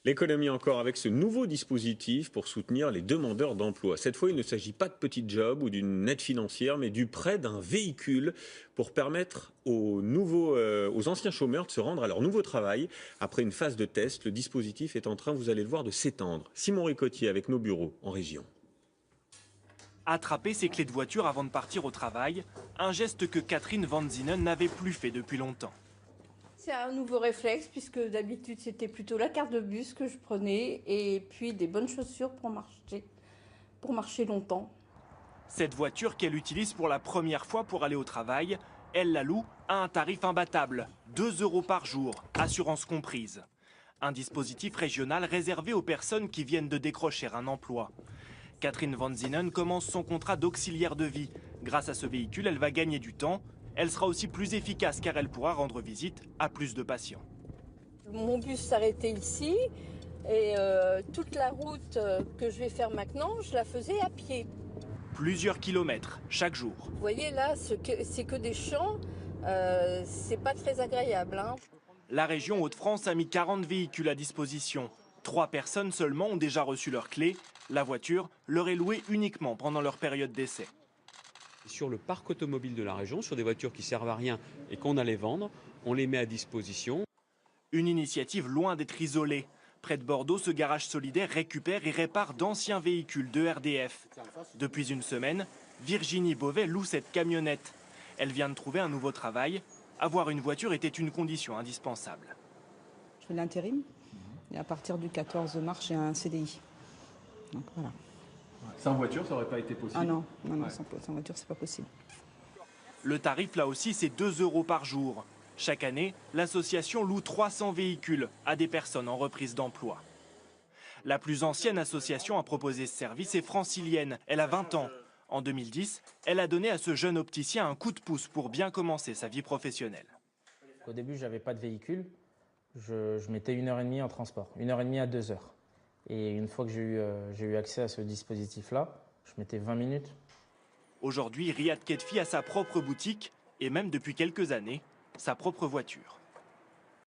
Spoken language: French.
L'économie encore avec ce nouveau dispositif pour soutenir les demandeurs d'emploi. Cette fois, il ne s'agit pas de petits jobs ou d'une aide financière, mais du prêt d'un véhicule pour permettre aux anciens chômeurs de se rendre à leur nouveau travail. Après une phase de test, le dispositif est en train, vous allez le voir, de s'étendre. Simon Ricotier avec nos bureaux en région. Attraper ses clés de voiture avant de partir au travail, un geste que Catherine Van Zinnen n'avait plus fait depuis longtemps. C'est un nouveau réflexe puisque d'habitude c'était plutôt la carte de bus que je prenais et puis des bonnes chaussures pour marcher longtemps. Cette voiture qu'elle utilise pour la première fois pour aller au travail, elle la loue à un tarif imbattable, 2 € par jour, assurance comprise. Un dispositif régional réservé aux personnes qui viennent de décrocher un emploi. Catherine Van Zinnen commence son contrat d'auxiliaire de vie. Grâce à ce véhicule, elle va gagner du temps. Elle sera aussi plus efficace car elle pourra rendre visite à plus de patients. Mon bus s'arrêtait ici et toute la route que je vais faire maintenant, je la faisais à pied. Plusieurs kilomètres chaque jour. Vous voyez là, c'est que des champs, c'est pas très agréable, hein. La région Hauts-de-France a mis 40 véhicules à disposition. 3 personnes seulement ont déjà reçu leurs clés. La voiture leur est louée uniquement pendant leur période d'essai. Sur le parc automobile de la région, sur des voitures qui servent à rien et qu'on allait vendre, on les met à disposition. Une initiative loin d'être isolée. Près de Bordeaux, ce garage solidaire récupère et répare d'anciens véhicules de RDF. Depuis une semaine, Virginie Beauvais loue cette camionnette. Elle vient de trouver un nouveau travail. Avoir une voiture était une condition indispensable. Je fais l'intérim et à partir du 14 mars, j'ai un CDI. Donc voilà. Sans voiture, ça n'aurait pas été possible? Ah non, sans voiture, c'est pas possible. Le tarif, là aussi, c'est 2 € par jour. Chaque année, l'association loue 300 véhicules à des personnes en reprise d'emploi. La plus ancienne association à proposer ce service est francilienne. Elle a 20 ans. En 2010, elle a donné à ce jeune opticien un coup de pouce pour bien commencer sa vie professionnelle. Au début, je n'avais pas de véhicule. Je mettais 1h30 en transport, 1h30 à 2h. Et une fois que j'ai eu accès à ce dispositif-là, je mettais 20 minutes. Aujourd'hui, Riyad Kedfi a sa propre boutique et même depuis quelques années, sa propre voiture.